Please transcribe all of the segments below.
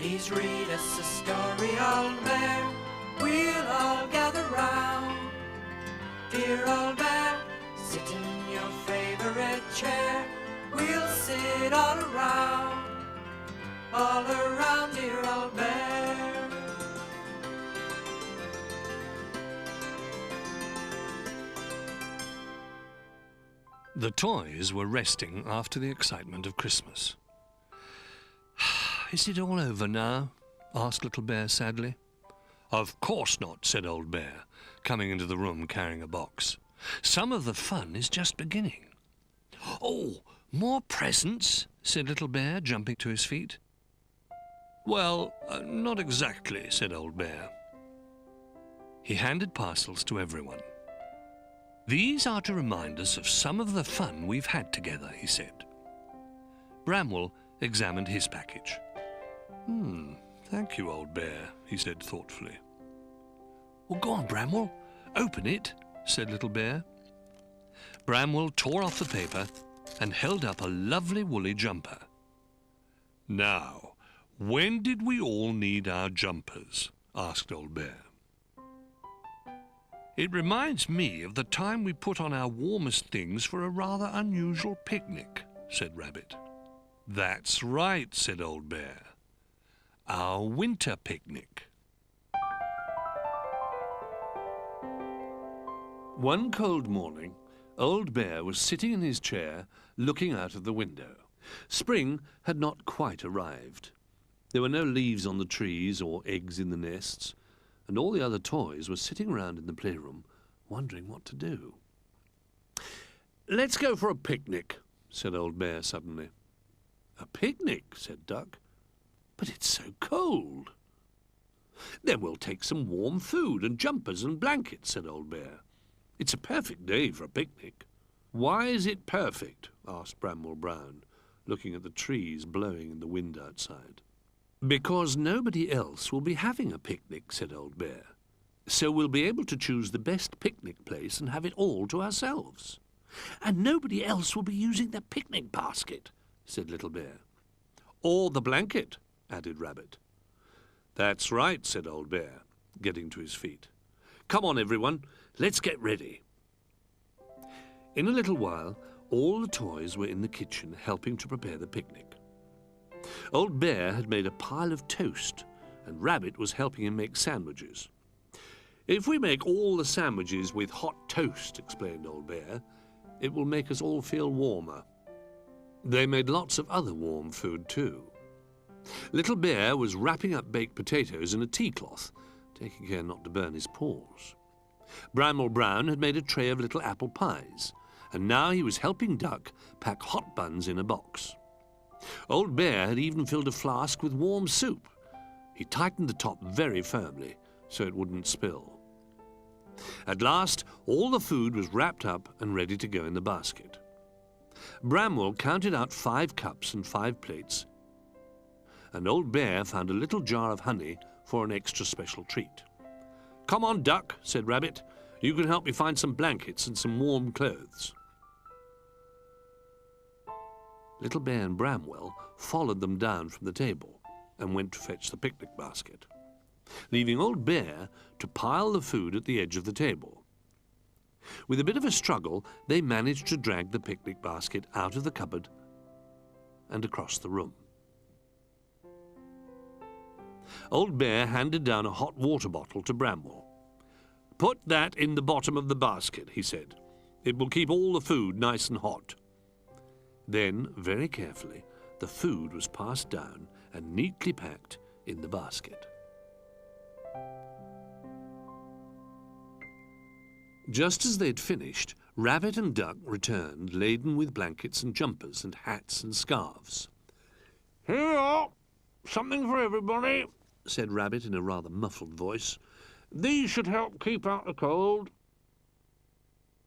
Please read us a story, old bear. We'll all gather round. Dear old bear, sit in your favorite chair. We'll sit all around dear old bear. The toys were resting after the excitement of Christmas. "Is it all over now?" asked Little Bear sadly. "Of course not," said Old Bear, coming into the room carrying a box. "Some of the fun is just beginning." "Oh, more presents?" said Little Bear, jumping to his feet. "Well, not exactly," said Old Bear. He handed parcels to everyone. "These are to remind us of some of the fun we've had together," he said. Bramwell examined his package. Thank you, Old Bear," he said thoughtfully. "Well, go on, Bramwell. Open it," said Little Bear. Bramwell tore off the paper and held up a lovely woolly jumper. "Now, when did we all need our jumpers?" asked Old Bear. "It reminds me of the time we put on our warmest things for a rather unusual picnic," said Rabbit. "That's right," said Old Bear. "Our winter picnic." One cold morning, Old Bear was sitting in his chair, looking out of the window. Spring had not quite arrived. There were no leaves on the trees or eggs in the nests, and all the other toys were sitting round in the playroom, wondering what to do. "Let's go for a picnic," said Old Bear suddenly. "A picnic?" said Duck. "But it's so cold." "Then we'll take some warm food and jumpers and blankets," said Old Bear. "It's a perfect day for a picnic." "Why is it perfect?" asked Bramwell Brown, looking at the trees blowing in the wind outside. "Because nobody else will be having a picnic," said Old Bear. "So we'll be able to choose the best picnic place and have it all to ourselves." "And nobody else will be using the picnic basket," said Little Bear. "Or the blanket," added Rabbit. "That's right," said Old Bear, getting to his feet. "Come on, everyone, let's get ready." In a little while, all the toys were in the kitchen helping to prepare the picnic. Old Bear had made a pile of toast, and Rabbit was helping him make sandwiches. "If we make all the sandwiches with hot toast," explained Old Bear, "it will make us all feel warmer." They made lots of other warm food too. Little Bear was wrapping up baked potatoes in a tea cloth, taking care not to burn his paws. Bramwell Brown had made a tray of little apple pies, and now he was helping Duck pack hot buns in a box. Old Bear had even filled a flask with warm soup. He tightened the top very firmly so it wouldn't spill. At last, all the food was wrapped up and ready to go in the basket. Bramwell counted out 5 cups and 5 plates, and Old Bear found a little jar of honey for an extra special treat. "Come on, Duck," said Rabbit. "You can help me find some blankets and some warm clothes." Little Bear and Bramwell followed them down from the table and went to fetch the picnic basket, leaving Old Bear to pile the food at the edge of the table. With a bit of a struggle, they managed to drag the picnic basket out of the cupboard and across the room. Old Bear handed down a hot water bottle to Bramwell. "Put that in the bottom of the basket," he said. "It will keep all the food nice and hot." Then, very carefully, the food was passed down and neatly packed in the basket. Just as they'd finished, Rabbit and Duck returned, laden with blankets and jumpers and hats and scarves. "Here are something for everybody," said Rabbit in a rather muffled voice. "These should help keep out the cold."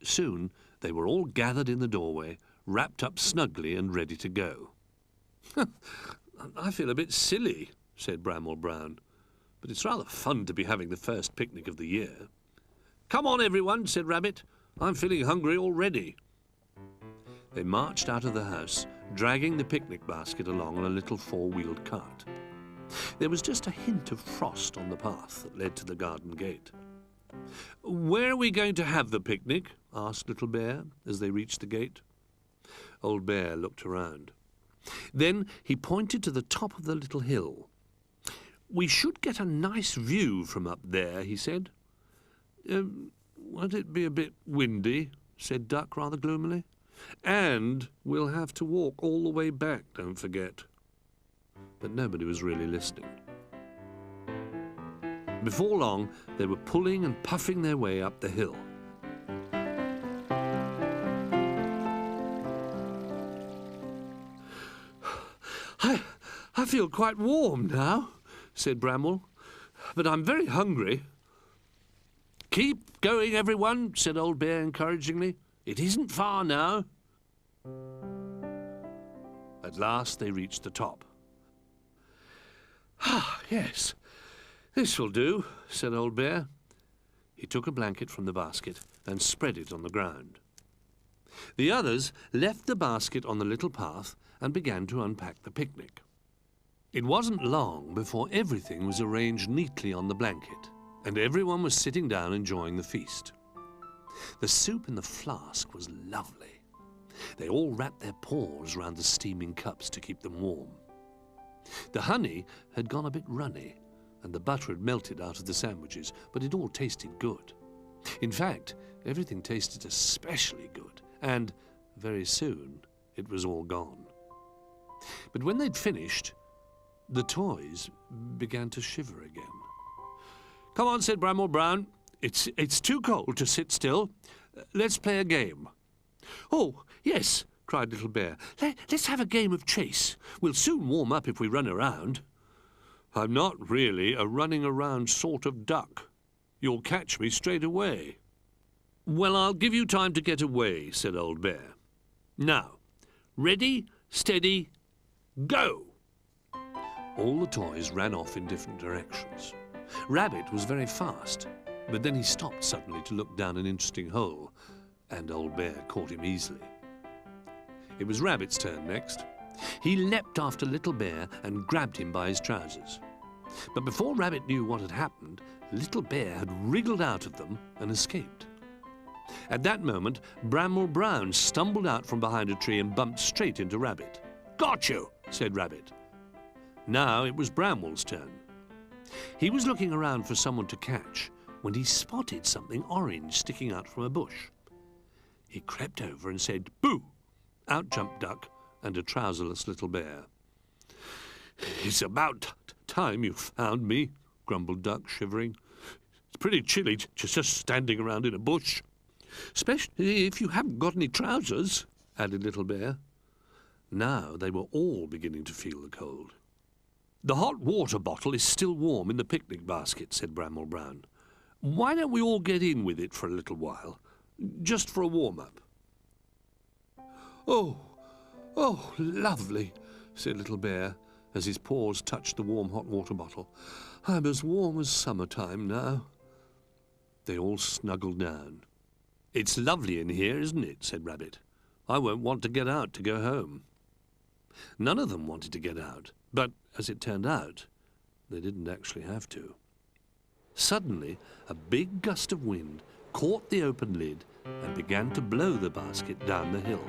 Soon they were all gathered in the doorway, wrapped up snugly and ready to go. "I feel a bit silly," said Bramwell Brown, "but it's rather fun to be having the first picnic of the year." "Come on, everyone," said Rabbit. "I'm feeling hungry already." They marched out of the house, dragging the picnic basket along on a little 4-wheeled cart. There was just a hint of frost on the path that led to the garden gate. "Where are we going to have the picnic?" asked Little Bear as they reached the gate. Old Bear looked around. Then he pointed to the top of the little hill. "We should get a nice view from up there," he said. "Won't it be a bit windy?" said Duck rather gloomily. "And we'll have to walk all the way back, don't forget." But nobody was really listening. Before long, they were pulling and puffing their way up the hill. I feel quite warm now," said Bramwell, "but I'm very hungry." "Keep going, everyone," said Old Bear encouragingly. "It isn't far now." At last they reached the top. "Ah, yes, this will do," said Old Bear. He took a blanket from the basket and spread it on the ground. The others left the basket on the little path and began to unpack the picnic. It wasn't long before everything was arranged neatly on the blanket, and everyone was sitting down enjoying the feast. The soup in the flask was lovely. They all wrapped their paws round the steaming cups to keep them warm. The honey had gone a bit runny, and the butter had melted out of the sandwiches, but it all tasted good. In fact, everything tasted especially good, and very soon it was all gone. But when they'd finished, the toys began to shiver again. "Come on," said Bramwell Brown. It's too cold to sit still. Let's play a game." "Oh, yes," cried Little Bear. Let's have a game of chase. We'll soon warm up if we run around." "I'm not really a running around sort of duck. You'll catch me straight away." "Well, I'll give you time to get away," said Old Bear. "Now, ready, steady, go!" All the toys ran off in different directions. Rabbit was very fast, but then he stopped suddenly to look down an interesting hole, and Old Bear caught him easily. It was Rabbit's turn next. He leapt after Little Bear and grabbed him by his trousers. But before Rabbit knew what had happened, Little Bear had wriggled out of them and escaped. At that moment, Bramwell Brown stumbled out from behind a tree and bumped straight into Rabbit. "Got you," said Rabbit. Now it was Bramwell's turn. He was looking around for someone to catch when he spotted something orange sticking out from a bush. He crept over and said, "Boo!" Out jumped Duck and a trouserless Little Bear. "It's about time you found me," grumbled Duck, shivering. "It's pretty chilly just standing around in a bush. Especially if you haven't got any trousers," added Little Bear. Now they were all beginning to feel the cold. "The hot water bottle is still warm in the picnic basket," said Bramwell Brown. "Why don't we all get in with it for a little while, just for a warm-up?" Oh, lovely," said Little Bear, as his paws touched the warm hot water bottle. "I'm as warm as summertime now." They all snuggled down. "It's lovely in here, isn't it?" said Rabbit. "I won't want to get out to go home." None of them wanted to get out, but, as it turned out, they didn't actually have to. Suddenly, a big gust of wind caught the open lid and began to blow the basket down the hill.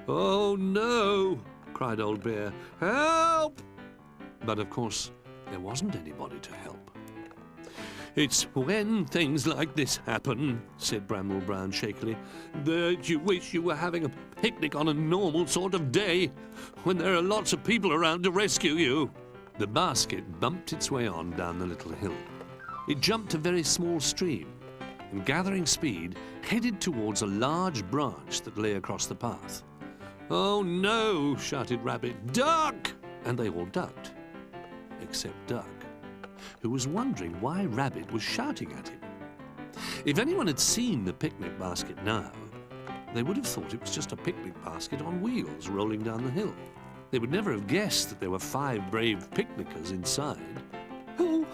"Oh, no!" cried Old Bear. "Help!" But, of course, there wasn't anybody to help. "It's when things like this happen," said Bramwell Brown shakily, "that you wish you were having a picnic on a normal sort of day, when there are lots of people around to rescue you." The basket bumped its way on down the little hill. It jumped a very small stream, and gathering speed, headed towards a large branch that lay across the path. "Oh, no!" shouted Rabbit. "Duck!" And they all ducked, except Duck, who was wondering why Rabbit was shouting at him. If anyone had seen the picnic basket now, they would have thought it was just a picnic basket on wheels rolling down the hill. They would never have guessed that there were 5 brave picnickers inside. "Oh,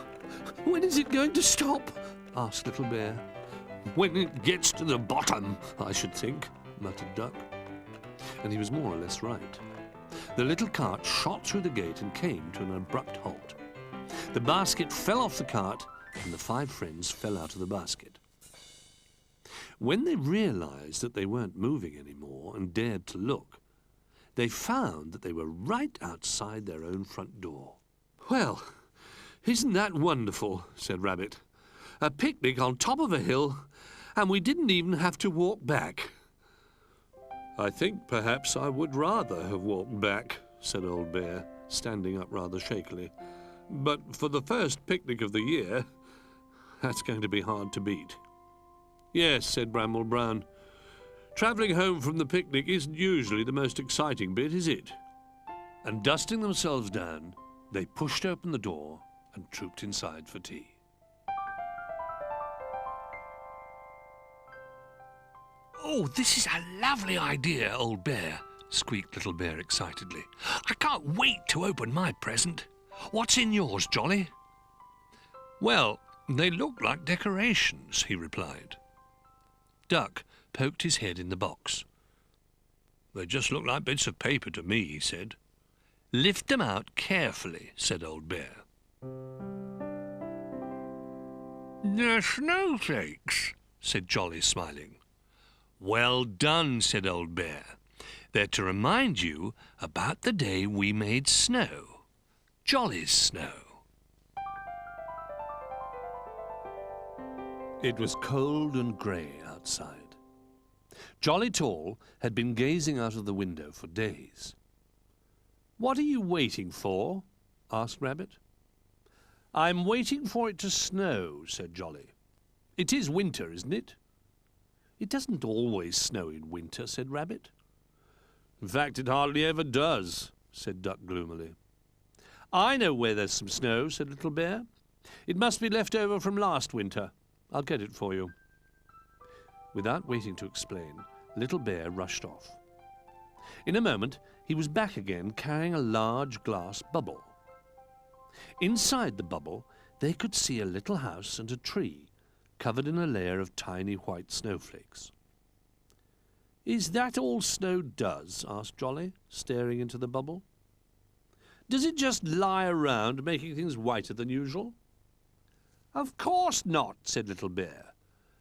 when is it going to stop?" asked Little Bear. "When it gets to the bottom, I should think," muttered Duck. And he was more or less right. The little cart shot through the gate and came to an abrupt halt. The basket fell off the cart, and the 5 friends fell out of the basket. When they realized that they weren't moving anymore and dared to look, they found that they were right outside their own front door. "Well, isn't that wonderful?" said Rabbit. "A picnic on top of a hill, and we didn't even have to walk back." "I think perhaps I would rather have walked back," said Old Bear, standing up rather shakily. "But for the first picnic of the year, that's going to be hard to beat." "Yes," said Bramble Brown. "Travelling home from the picnic isn't usually the most exciting bit, is it?" And dusting themselves down, they pushed open the door and trooped inside for tea. "Oh, this is a lovely idea, Old Bear," squeaked Little Bear excitedly. "I can't wait to open my present. What's in yours, Jolly?" "Well, they look like decorations," he replied. Duck poked his head in the box. "They just look like bits of paper to me," he said. "Lift them out carefully," said Old Bear. "They're snowflakes," said Jolly, smiling. "Well done," said Old Bear. "They're to remind you about the day we made snow. Jolly's snow." It was cold and grey outside. Jolly Tall had been gazing out of the window for days. "What are you waiting for?" asked Rabbit. "I'm waiting for it to snow," said Jolly. "It is winter, isn't it?" "It doesn't always snow in winter," said Rabbit. "In fact, it hardly ever does," said Duck gloomily. "I know where there's some snow," said Little Bear. "It must be left over from last winter. I'll get it for you." Without waiting to explain, Little Bear rushed off. In a moment, he was back again carrying a large glass bubble. Inside the bubble, they could see a little house and a tree covered in a layer of tiny white snowflakes. "Is that all snow does?" asked Jolly, staring into the bubble. "Does it just lie around, making things whiter than usual?" "Of course not," said Little Bear.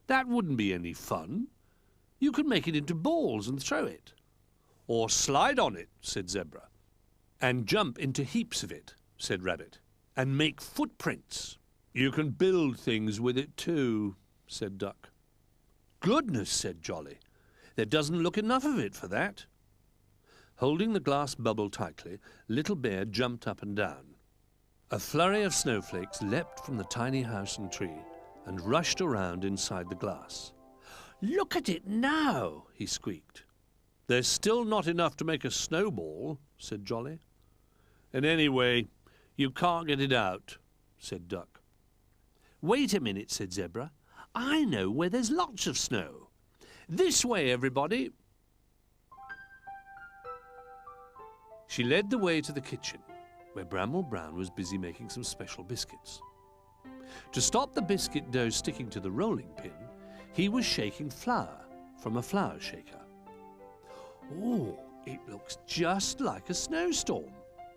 "That wouldn't be any fun. You could make it into balls and throw it." "Or slide on it," said Zebra. "And jump into heaps of it," said Rabbit. "And make footprints. You can build things with it too," said Duck. "Goodness," said Jolly. "There doesn't look enough of it for that." Holding the glass bubble tightly, Little Bear jumped up and down. A flurry of snowflakes leapt from the tiny house and tree and rushed around inside the glass. "Look at it now," he squeaked. "There's still not enough to make a snowball," said Jolly. "And anyway, you can't get it out," said Duck. "Wait a minute," said Zebra. "I know where there's lots of snow. This way, everybody." She led the way to the kitchen, where Bramble Brown was busy making some special biscuits. To stop the biscuit dough sticking to the rolling pin, he was shaking flour from a flour shaker. "Oh, it looks just like a snowstorm,"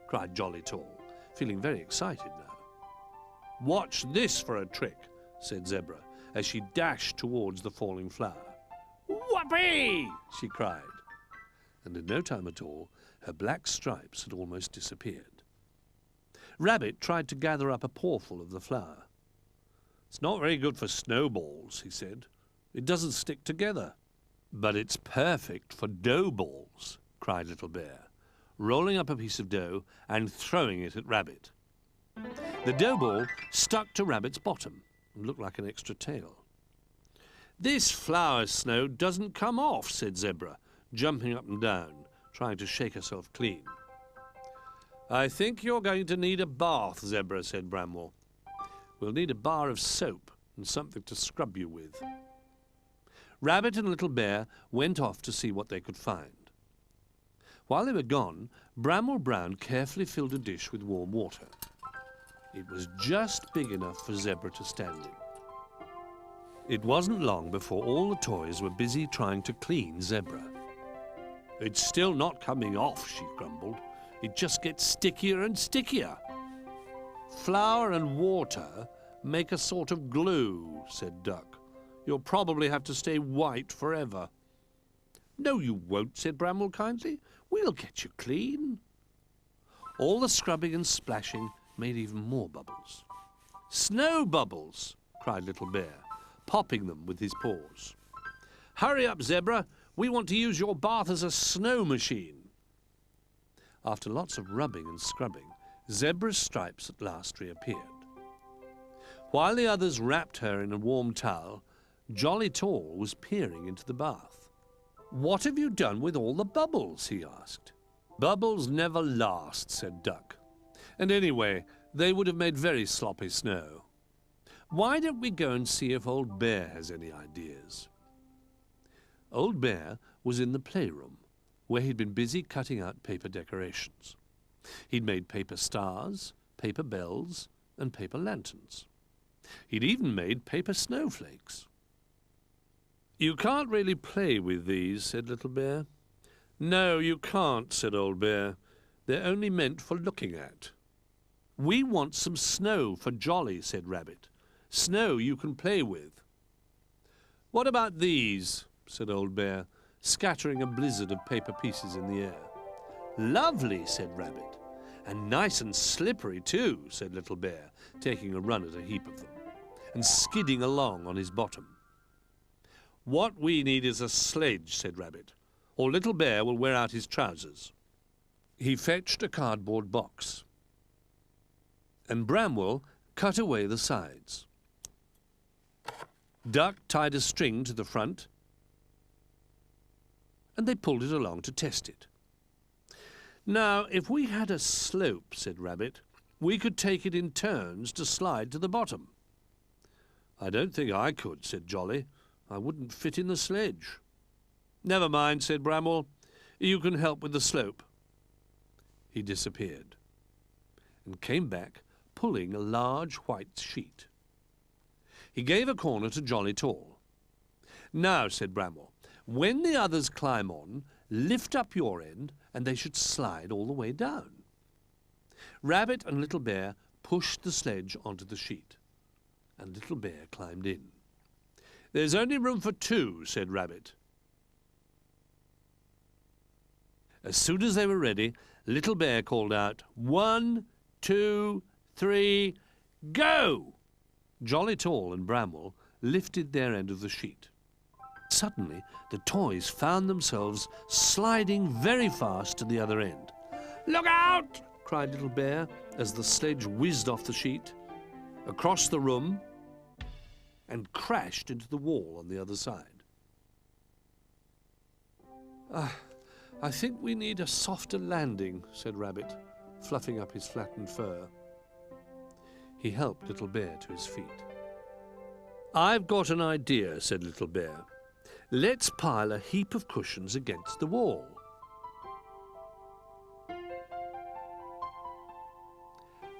cried Jolly Tall, feeling very excited now. "Watch this for a trick," said Zebra, as she dashed towards the falling flour. "Whoopee!" she cried. And in no time at all, her black stripes had almost disappeared. Rabbit tried to gather up a pawful of the flour. "It's not very good for snowballs," he said. "It doesn't stick together." "But it's perfect for dough balls," cried Little Bear, rolling up a piece of dough and throwing it at Rabbit. The dough ball stuck to Rabbit's bottom and looked like an extra tail. "This flour snow doesn't come off," said Zebra, jumping up and down, trying to shake herself clean. "I think you're going to need a bath, Zebra," said Bramwell. "We'll need a bar of soap and something to scrub you with." Rabbit and Little Bear went off to see what they could find. While they were gone, Bramble Brown carefully filled a dish with warm water. It was just big enough for Zebra to stand in. It wasn't long before all the toys were busy trying to clean Zebra. "It's still not coming off," she grumbled. It just gets stickier and stickier. Flour and water make a sort of glue, said Duck. You'll probably have to stay white forever. No, you won't, said Bramwell kindly. We'll get you clean. All the scrubbing and splashing made even more bubbles. Snow bubbles, cried Little Bear, popping them with his paws. Hurry up, Zebra. We want to use your bath as a snow machine. After lots of rubbing and scrubbing, Zebra's stripes at last reappeared. While the others wrapped her in a warm towel, Jolly Tall was peering into the bath. What have you done with all the bubbles? He asked. Bubbles never last, said Duck. And anyway, they would have made very sloppy snow. Why don't we go and see if Old Bear has any ideas? Old Bear was in the playroom, where he'd been busy cutting out paper decorations. He'd made paper stars, paper bells, and paper lanterns. He'd even made paper snowflakes. You can't really play with these, said Little Bear. No, you can't, said Old Bear. They're only meant for looking at. We want some snow for Jolly, said Rabbit. Snow you can play with. What about these? Said Old Bear, scattering a blizzard of paper pieces in the air. Lovely, said Rabbit. And nice and slippery too, said Little Bear, taking a run at a heap of them, and skidding along on his bottom. What we need is a sledge, said Rabbit, or Little Bear will wear out his trousers. He fetched a cardboard box, and Bramwell cut away the sides. Duck tied a string to the front, and they pulled it along to test it. Now, if we had a slope, said Rabbit, we could take it in turns to slide to the bottom. I don't think I could, said Jolly. I wouldn't fit in the sledge. Never mind, said Bramwell. You can help with the slope. He disappeared and came back pulling a large white sheet. He gave a corner to Jolly Tall. Now, said Bramwell, when the others climb on, lift up your end and they should slide all the way down. Rabbit and Little Bear pushed the sledge onto the sheet, and Little Bear climbed in. There's only room for two, said Rabbit. As soon as they were ready, Little Bear called out, 1, 2, 3, go! Jolly Tall and Bramwell lifted their end of the sheet. Suddenly, the toys found themselves sliding very fast to the other end. Look out! Cried Little Bear as the sledge whizzed off the sheet, across the room, and crashed into the wall on the other side. I think we need a softer landing, said Rabbit, fluffing up his flattened fur. He helped Little Bear to his feet. I've got an idea, said Little Bear. Let's pile a heap of cushions against the wall.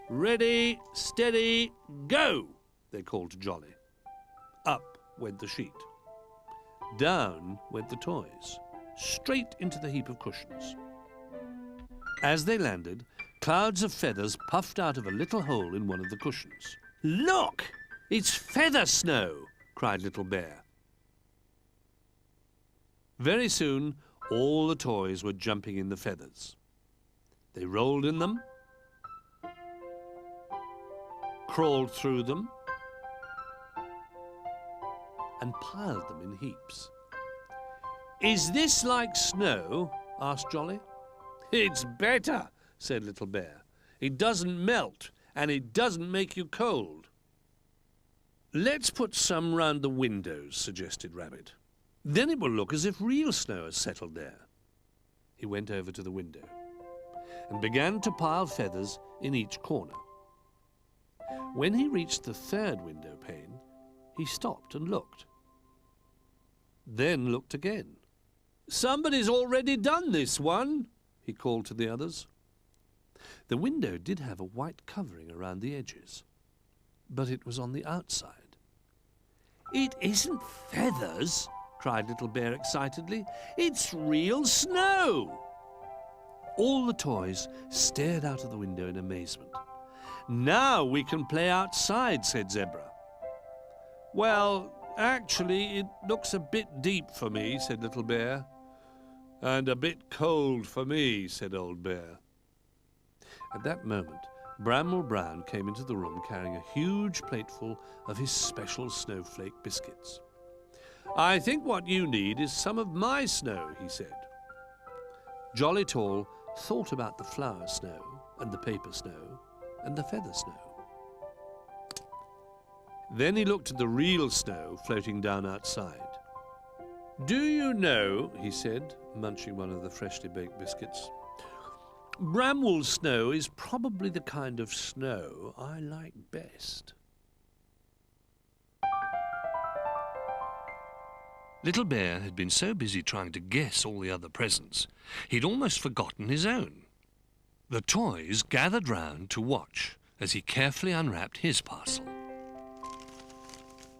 Ready, steady, go! They called to Jolly. Up went the sheet. Down went the toys, straight into the heap of cushions. As they landed, clouds of feathers puffed out of a little hole in one of the cushions. Look! It's feather snow! Cried Little Bear. Very soon, all the toys were jumping in the feathers. They rolled in them, crawled through them, and piled them in heaps. Is this like snow? Asked Jolly. It's better, said Little Bear. It doesn't melt, and it doesn't make you cold. Let's put some round the windows, suggested Rabbit. Then it will look as if real snow has settled there. He went over to the window and began to pile feathers in each corner. When he reached the third window pane, he stopped and looked. Then looked again. Somebody's already done this one, he called to the others. The window did have a white covering around the edges, but it was on the outside. It isn't feathers, cried Little Bear excitedly. It's real snow. All the toys stared out of the window in amazement. "Now we can play outside," said Zebra. "Well, actually, it looks a bit deep for me," said Little Bear. "And a bit cold for me," said Old Bear. At that moment, Bramble Brown came into the room carrying a huge plateful of his special snowflake biscuits. "I think what you need is some of my snow," he said. Jolly Tall thought about the flour snow and the paper snow and the feather snow. Then he looked at the real snow floating down outside. "Do you know," he said, munching one of the freshly baked biscuits, "Bramwell's snow is probably the kind of snow I like best." Little Bear had been so busy trying to guess all the other presents, he'd almost forgotten his own. The toys gathered round to watch as he carefully unwrapped his parcel.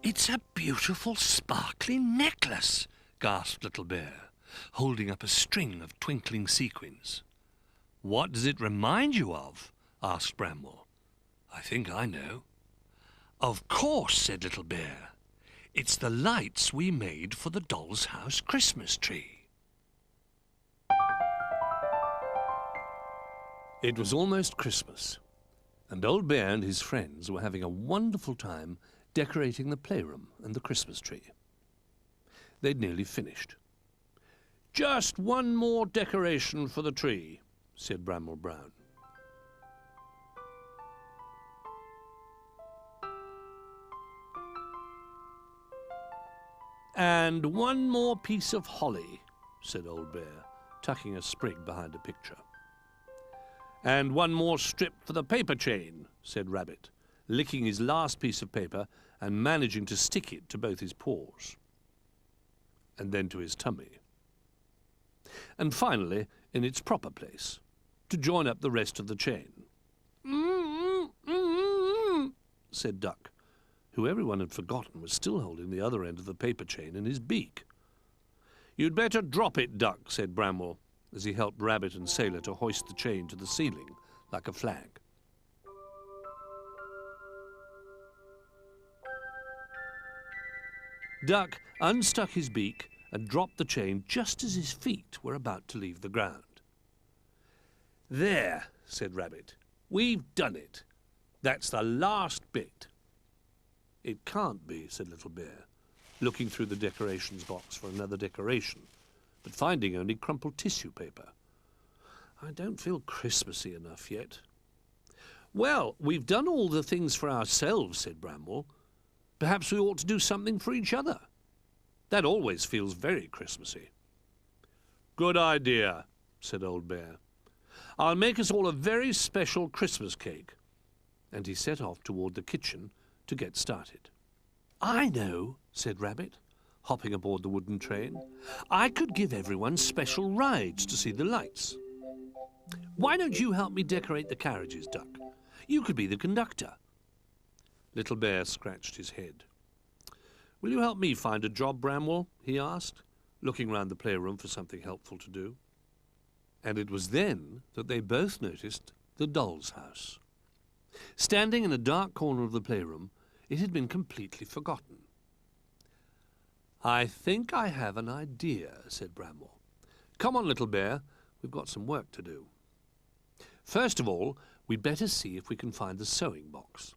"It's a beautiful, sparkly necklace," gasped Little Bear, holding up a string of twinkling sequins. "What does it remind you of?" asked Bramble. "I think I know." "Of course," said Little Bear. "It's the lights we made for the Doll's House Christmas tree." It was almost Christmas, and Old Bear and his friends were having a wonderful time decorating the playroom and the Christmas tree. They'd nearly finished. "Just one more decoration for the tree," said Bramble Brown. "And one more piece of holly," said Old Bear, tucking a sprig behind a picture. "And one more strip for the paper chain," said Rabbit, licking his last piece of paper and managing to stick it to both his paws, and then to his tummy. "And finally, in its proper place, to join up the rest of the chain." Said Duck, who everyone had forgotten was still holding the other end of the paper chain in his beak. "You'd better drop it, Duck," said Bramble, as he helped Rabbit and Sailor to hoist the chain to the ceiling like a flag. Duck unstuck his beak and dropped the chain just as his feet were about to leave the ground. "There," said Rabbit, "we've done it. That's the last bit." "It can't be," said Little Bear, looking through the decorations box for another decoration, but finding only crumpled tissue paper. "I don't feel Christmassy enough yet." "Well, we've done all the things for ourselves," said Bramble. "Perhaps we ought to do something for each other. That always feels very Christmassy." "Good idea," said Old Bear. "I'll make us all a very special Christmas cake." And he set off toward the kitchen to get started. "I know," said Rabbit, hopping aboard the wooden train. "I could give everyone special rides to see the lights. Why don't you help me decorate the carriages, Duck? You could be the conductor." Little Bear scratched his head. "Will you help me find a job, Bramwell?" he asked, looking round the playroom for something helpful to do. And it was then that they both noticed the doll's house. Standing in a dark corner of the playroom, it had been completely forgotten. "I think I have an idea," said Bramwell. "Come on, Little Bear, we've got some work to do. First of all, we'd better see if we can find the sewing box."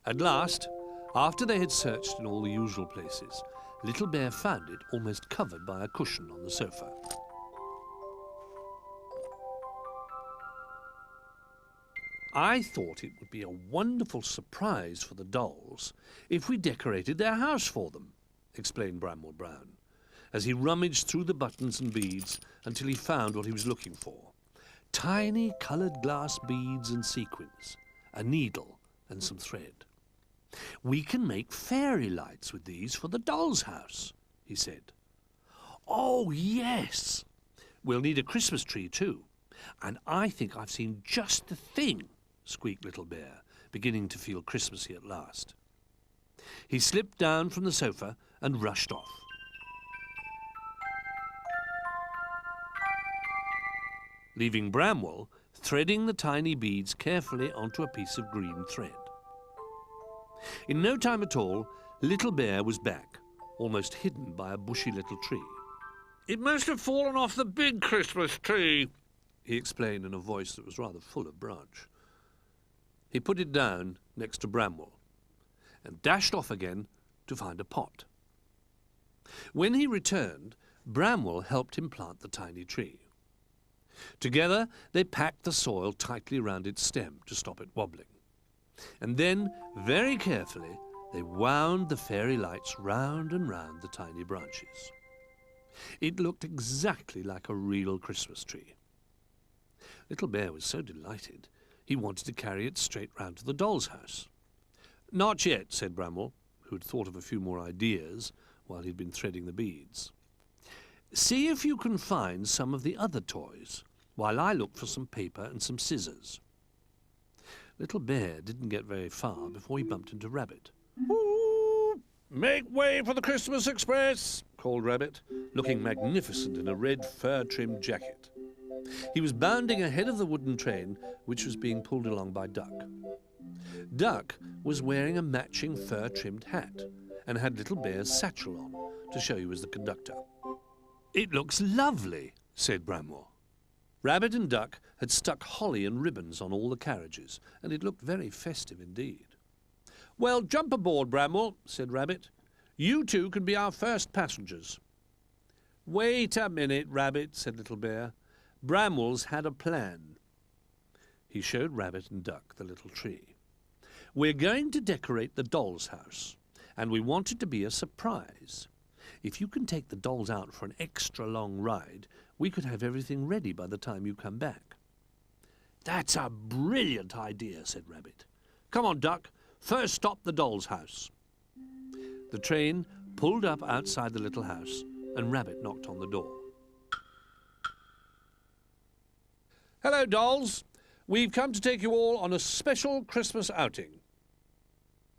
At last, after they had searched in all the usual places, Little Bear found it almost covered by a cushion on the sofa. "I thought it would be a wonderful surprise for the dolls if we decorated their house for them," explained Bramble Brown, as he rummaged through the buttons and beads until he found what he was looking for. Tiny coloured glass beads and sequins, a needle and some thread. "We can make fairy lights with these for the doll's house," he said. "Oh, yes! We'll need a Christmas tree too, and I think I've seen just the thing," squeaked Little Bear, beginning to feel Christmassy at last. He slipped down from the sofa and rushed off. leaving Bramwell threading the tiny beads carefully onto a piece of green thread. In no time at all, Little Bear was back, almost hidden by a bushy little tree. "It must have fallen off the big Christmas tree," he explained in a voice that was rather full of branch. He put it down next to Bramwell and dashed off again to find a pot. When he returned, Bramwell helped him plant the tiny tree. Together they packed the soil tightly round its stem to stop it wobbling. And then, very carefully, they wound the fairy lights round and round the tiny branches. It looked exactly like a real Christmas tree. Little Bear was so delighted, he wanted to carry it straight round to the doll's house. "Not yet," said Bramwell, who had thought of a few more ideas while he'd been threading the beads. "See if you can find some of the other toys, while I look for some paper and some scissors." Little Bear didn't get very far before he bumped into Rabbit. "Ooh, make way for the Christmas Express," called Rabbit, looking magnificent in a red fur-trimmed jacket. He was bounding ahead of the wooden train, which was being pulled along by Duck. Duck was wearing a matching fur-trimmed hat and had Little Bear's satchel on to show he was the conductor. "It looks lovely," said Bramwell. Rabbit and Duck had stuck holly and ribbons on all the carriages, and it looked very festive indeed. "Well, jump aboard, Bramwell," said Rabbit. "You two can be our first passengers." "Wait a minute, Rabbit," said Little Bear. "Bramwell's had a plan." He showed Rabbit and Duck the little tree. "We're going to decorate the doll's house, and we want it to be a surprise. If you can take the dolls out for an extra long ride, we could have everything ready by the time you come back." "That's a brilliant idea," said Rabbit. "Come on, Duck. First stop the doll's house." The train pulled up outside the little house, and Rabbit knocked on the door. "Hello, dolls. We've come to take you all on a special Christmas outing."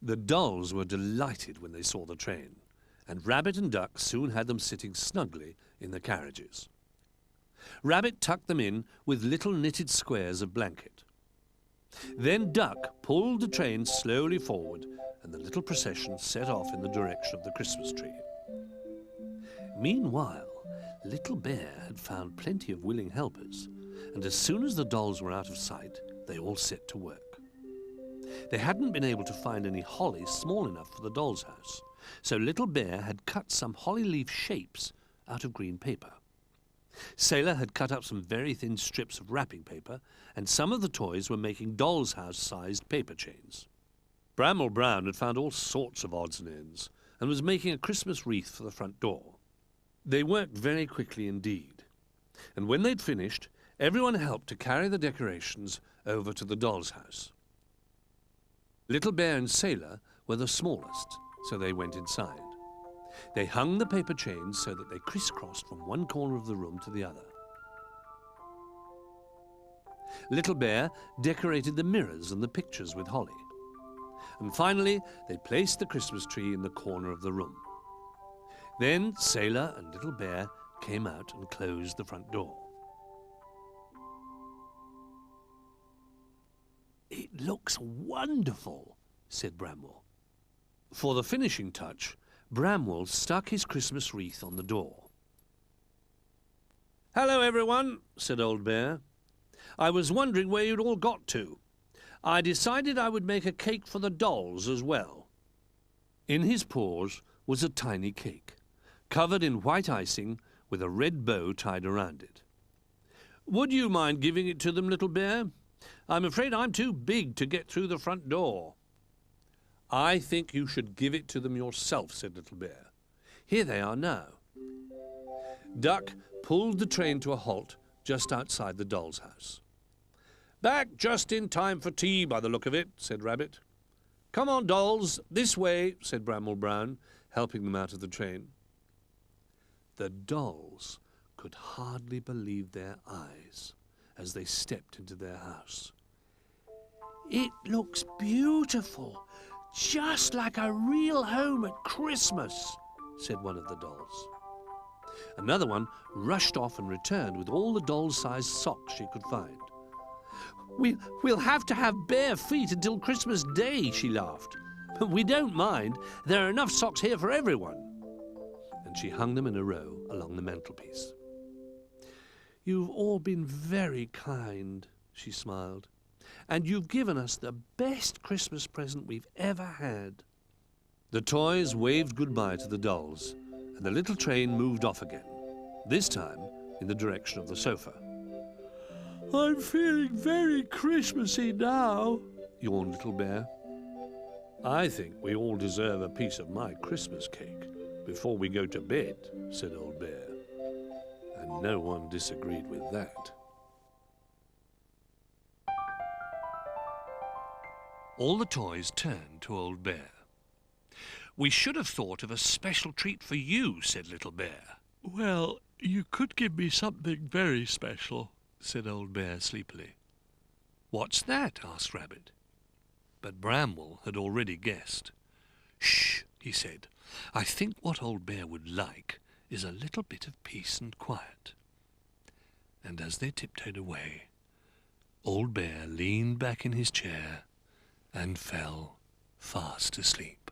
The dolls were delighted when they saw the train, and Rabbit and Duck soon had them sitting snugly in the carriages. Rabbit tucked them in with little knitted squares of blanket. Then Duck pulled the train slowly forward, and the little procession set off in the direction of the Christmas tree. Meanwhile, Little Bear had found plenty of willing helpers, and as soon as the dolls were out of sight, they all set to work. They hadn't been able to find any holly small enough for the doll's house, so Little Bear had cut some holly leaf shapes out of green paper. Sailor had cut up some very thin strips of wrapping paper, and some of the toys were making doll's house-sized paper chains. Bramwell Brown had found all sorts of odds and ends, and was making a Christmas wreath for the front door. They worked very quickly indeed, and when they'd finished, everyone helped to carry the decorations over to the doll's house. Little Bear and Sailor were the smallest, so they went inside. They hung the paper chains so that they crisscrossed from one corner of the room to the other. Little Bear decorated the mirrors and the pictures with holly. And finally, they placed the Christmas tree in the corner of the room. Then Sailor and Little Bear came out and closed the front door. "It looks wonderful," said Bramwell. For the finishing touch, Bramwell stuck his Christmas wreath on the door. "Hello, everyone," said Old Bear. "I was wondering where you'd all got to. I decided I would make a cake for the dolls as well." In his paws was a tiny cake, covered in white icing with a red bow tied around it. "Would you mind giving it to them, Little Bear? I'm afraid I'm too big to get through the front door." "I think you should give it to them yourself," said Little Bear. "Here they are now." Duck pulled the train to a halt just outside the doll's house. "Back just in time for tea, by the look of it," said Rabbit. "Come on, dolls, this way," said Bramwell Brown, helping them out of the train. The dolls could hardly believe their eyes as they stepped into their house. "It looks beautiful, just like a real home at Christmas," said one of the dolls. Another one rushed off and returned with all the doll-sized socks she could find. We'll have to have bare feet until Christmas Day, she laughed. We don't mind. There are enough socks here for everyone. And she hung them in a row along the mantelpiece. You've all been very kind, she smiled. And you've given us the best Christmas present we've ever had. The toys waved goodbye to the dolls, and the little train moved off again, this time in the direction of the sofa. I'm feeling very Christmassy now, yawned Little Bear. I think we all deserve a piece of my Christmas cake before we go to bed, said Old Bear. And no one disagreed with that. All the toys turned to Old Bear. We should have thought of a special treat for you, said Little Bear. Well, you could give me something very special, said Old Bear sleepily. What's that? Asked Rabbit. But Bramwell had already guessed. Shh, he said. I think what Old Bear would like is a little bit of peace and quiet. And as they tiptoed away, Old Bear leaned back in his chair and fell fast asleep.